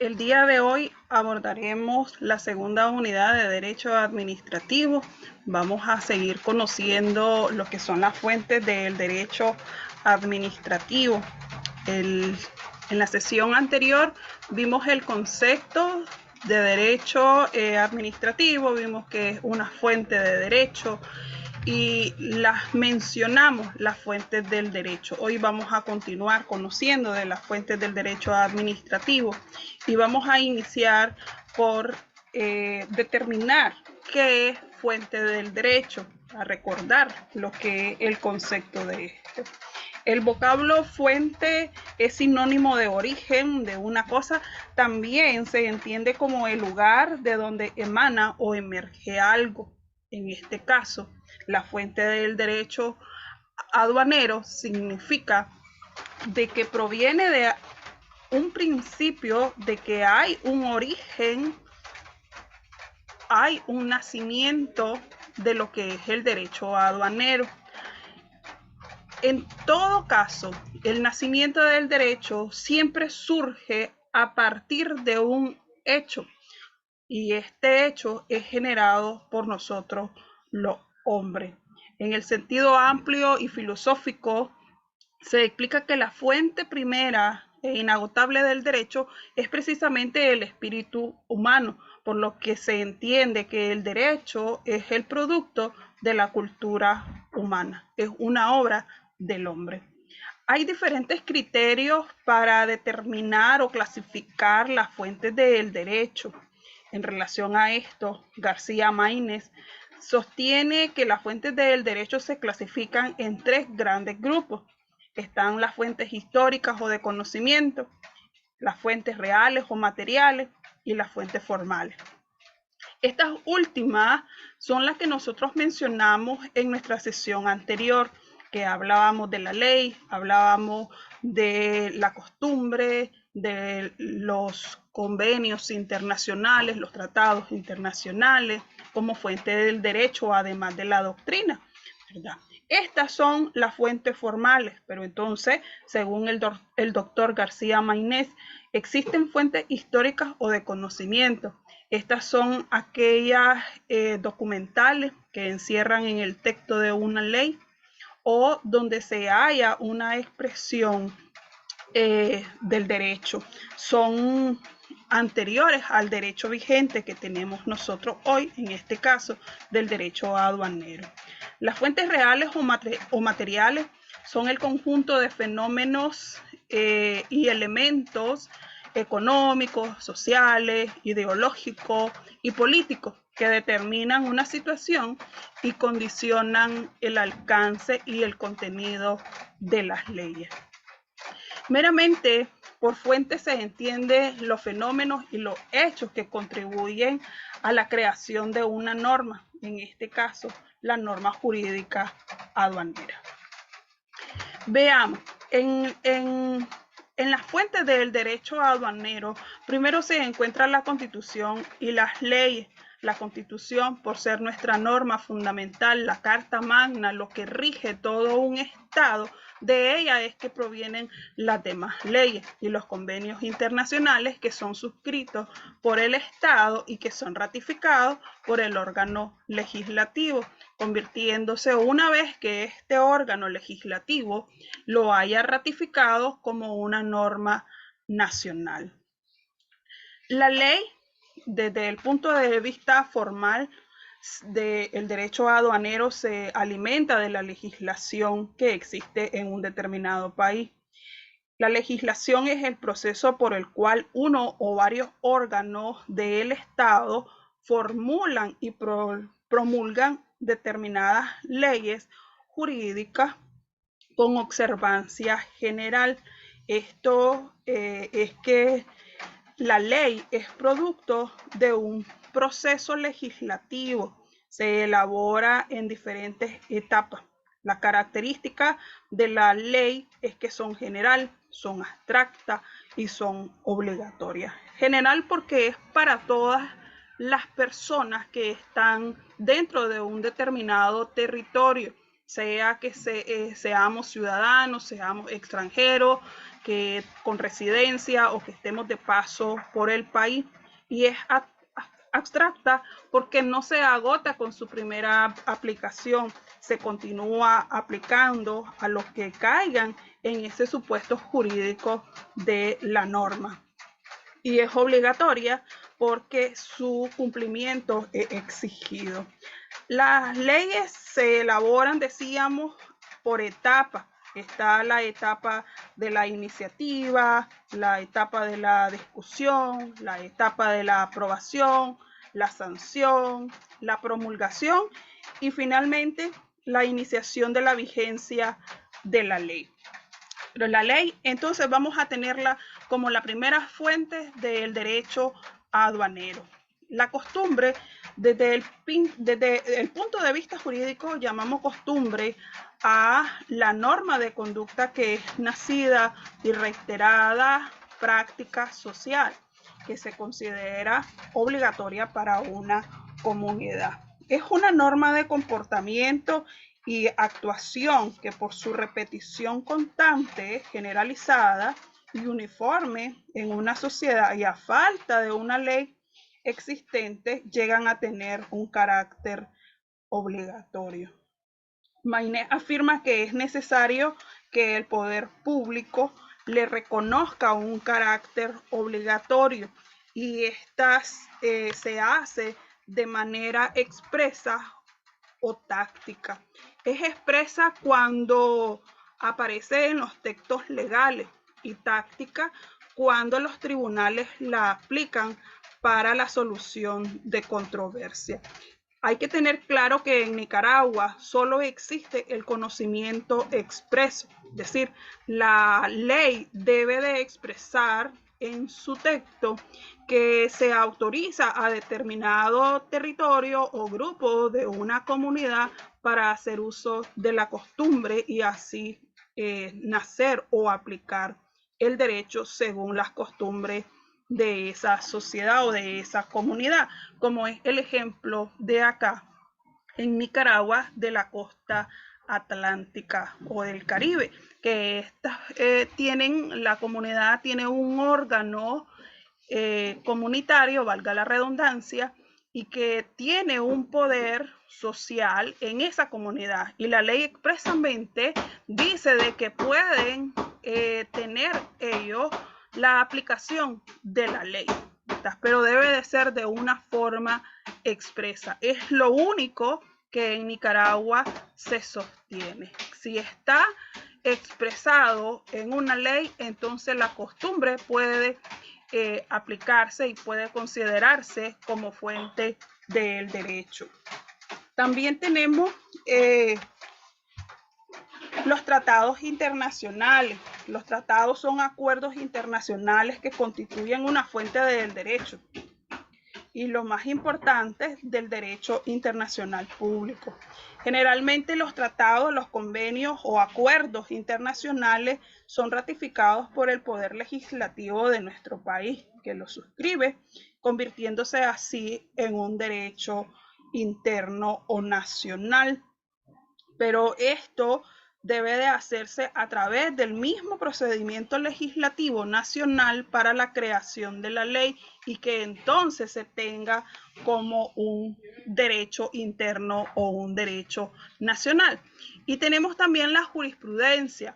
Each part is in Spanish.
El día de hoy abordaremos la segunda unidad de Derecho Administrativo. Vamos a seguir conociendo lo que son las fuentes del derecho administrativo. En la sesión anterior vimos el concepto de derecho administrativo, vimos que es una fuente de derecho y las mencionamos las fuentes del derecho. Hoy vamos a continuar conociendo de las fuentes del derecho administrativo y vamos a iniciar por determinar qué es fuente del derecho, a recordar lo que es el concepto de esto. El vocablo fuente es sinónimo de origen de una cosa, también se entiende como el lugar de donde emana o emerge algo. En este caso, la fuente del derecho aduanero significa de que proviene de un principio, de que hay un origen, hay un nacimiento de lo que es el derecho aduanero. En todo caso, el nacimiento del derecho siempre surge a partir de un hecho, y este hecho es generado por nosotros los hombres. En el sentido amplio y filosófico, se explica que la fuente primera e inagotable del derecho es precisamente el espíritu humano, por lo que se entiende que el derecho es el producto de la cultura humana, es una obra del hombre. Hay diferentes criterios para determinar o clasificar las fuentes del derecho. En relación a esto, García Maínez sostiene que las fuentes del derecho se clasifican en tres grandes grupos. Están las fuentes históricas o de conocimiento, las fuentes reales o materiales y las fuentes formales. Estas últimas son las que nosotros mencionamos en nuestra sesión anterior, que hablábamos de la ley, hablábamos de la costumbre, de los convenios internacionales, los tratados internacionales, como fuente del derecho, además de la doctrina, ¿verdad? Estas son las fuentes formales, pero entonces, según el doctor García Maínez, existen fuentes históricas o de conocimiento. Estas son aquellas documentales que encierran en el texto de una ley o donde se halla una expresión del derecho. Son anteriores al derecho vigente que tenemos nosotros hoy, en este caso, del derecho aduanero. Las fuentes reales o materiales son el conjunto de fenómenos y elementos económicos, sociales, ideológicos y políticos que determinan una situación y condicionan el alcance y el contenido de las leyes. Meramente por fuentes se entiende los fenómenos y los hechos que contribuyen a la creación de una norma, en este caso, la norma jurídica aduanera. Veamos, en las fuentes del derecho aduanero, primero se encuentra la Constitución y las leyes. La Constitución, por ser nuestra norma fundamental, la Carta Magna, lo que rige todo un Estado, de ella es que provienen las demás leyes y los convenios internacionales que son suscritos por el Estado y que son ratificados por el órgano legislativo, convirtiéndose una vez que este órgano legislativo lo haya ratificado como una norma nacional. La ley, desde el punto de vista formal del derecho aduanero, se alimenta de la legislación que existe en un determinado país. La legislación es el proceso por el cual uno o varios órganos del Estado formulan y promulgan determinadas leyes jurídicas con observancia general. Esto es que la ley es producto de un proceso legislativo, se elabora en diferentes etapas. La característica de la ley es que son general, son abstractas y son obligatorias. General porque es para todas las personas que están dentro de un determinado territorio. sea que seamos ciudadanos, seamos extranjeros, que con residencia o que estemos de paso por el país, y es abstracta porque no se agota con su primera aplicación, se continúa aplicando a los que caigan en ese supuesto jurídico de la norma. Y es obligatoria porque su cumplimiento es exigido. Las leyes se elaboran, decíamos, por etapas. Está la etapa de la iniciativa, la etapa de la discusión, la etapa de la aprobación, la sanción, la promulgación y finalmente la iniciación de la vigencia de la ley. Pero la ley, entonces, vamos a tenerla como la primera fuente del derecho aduanero. La costumbre, desde el punto de vista jurídico, llamamos costumbre a la norma de conducta que es nacida y reiterada práctica social, que se considera obligatoria para una comunidad. Es una norma de comportamiento y actuación que por su repetición constante, generalizada y uniforme en una sociedad y a falta de una ley existente, llegan a tener un carácter obligatorio. Maynes afirma que es necesario que el poder público le reconozca un carácter obligatorio y estas se hace de manera expresa o táctica. Es expresa cuando aparece en los textos legales y táctica cuando los tribunales la aplican para la solución de controversia. Hay que tener claro que en Nicaragua solo existe el conocimiento expreso, es decir, la ley debe de expresar en su texto que se autoriza a determinado territorio o grupo de una comunidad para hacer uso de la costumbre y así nacer o aplicar el derecho según las costumbres de esa sociedad o de esa comunidad, como es el ejemplo de acá en Nicaragua de la costa atlántica o del Caribe, que la comunidad tiene un órgano comunitario, valga la redundancia, y que tiene un poder social en esa comunidad. Y la ley expresamente dice de que pueden tener ellos la aplicación de la ley, pero debe de ser de una forma expresa. Es lo único que en Nicaragua se sostiene. Si está expresado en una ley, entonces la costumbre puede aplicarse y puede considerarse como fuente del derecho. También tenemos los tratados internacionales. Los tratados son acuerdos internacionales que constituyen una fuente del derecho y lo más importante del derecho internacional público. Generalmente los tratados, los convenios o acuerdos internacionales son ratificados por el poder legislativo de nuestro país, que los suscribe, convirtiéndose así en un derecho interno o nacional. Pero esto debe de hacerse a través del mismo procedimiento legislativo nacional para la creación de la ley y que entonces se tenga como un derecho interno o un derecho nacional. Y tenemos también la jurisprudencia,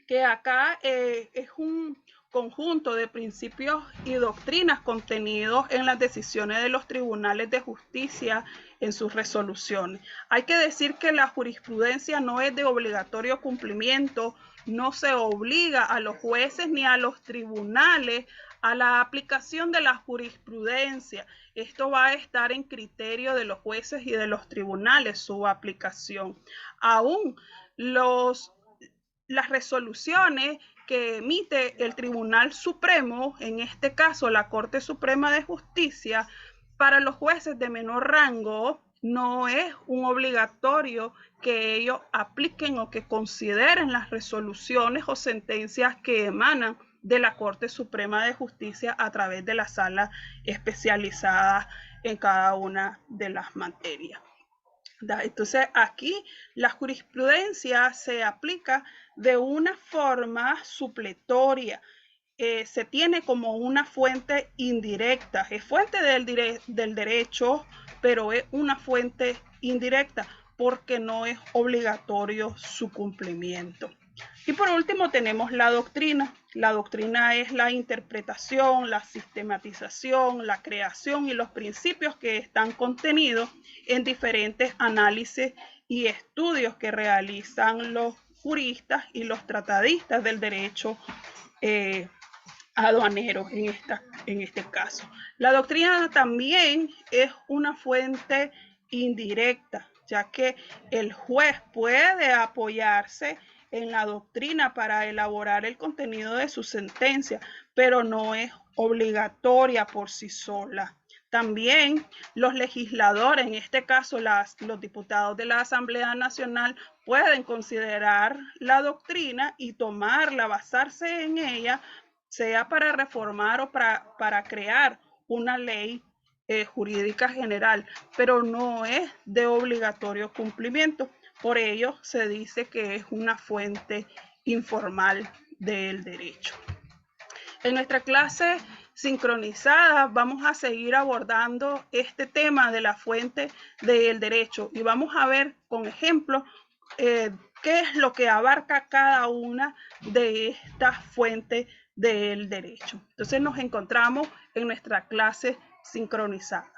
que acá es un conjunto de principios y doctrinas contenidos en las decisiones de los tribunales de justicia en sus resoluciones. Hay que decir que la jurisprudencia no es de obligatorio cumplimiento, no se obliga a los jueces ni a los tribunales a la aplicación de la jurisprudencia. Esto va a estar en criterio de los jueces y de los tribunales, su aplicación. Aún las resoluciones que emite el Tribunal Supremo, en este caso la Corte Suprema de Justicia, para los jueces de menor rango no es un obligatorio que ellos apliquen o que consideren las resoluciones o sentencias que emanan de la Corte Suprema de Justicia a través de las salas especializadas en cada una de las materias. Entonces aquí la jurisprudencia se aplica de una forma supletoria. Se tiene como una fuente indirecta. Es fuente del derecho, pero es una fuente indirecta porque no es obligatorio su cumplimiento. Y por último tenemos la doctrina. La doctrina es la interpretación, la sistematización, la creación y los principios que están contenidos en diferentes análisis y estudios que realizan los juristas y los tratadistas del derecho aduanero en este caso. La doctrina también es una fuente indirecta, ya que el juez puede apoyarse en la doctrina para elaborar el contenido de su sentencia, pero no es obligatoria por sí sola. También los legisladores, en este caso los diputados de la Asamblea Nacional, pueden considerar la doctrina y tomarla, basarse en ella, sea para reformar o para crear una ley jurídica general, pero no es de obligatorio cumplimiento. Por ello se dice que es una fuente informal del derecho. En nuestra clase sincronizada vamos a seguir abordando este tema de la fuente del derecho y vamos a ver con ejemplos qué es lo que abarca cada una de estas fuentes del derecho. Entonces nos encontramos en nuestra clase sincronizada.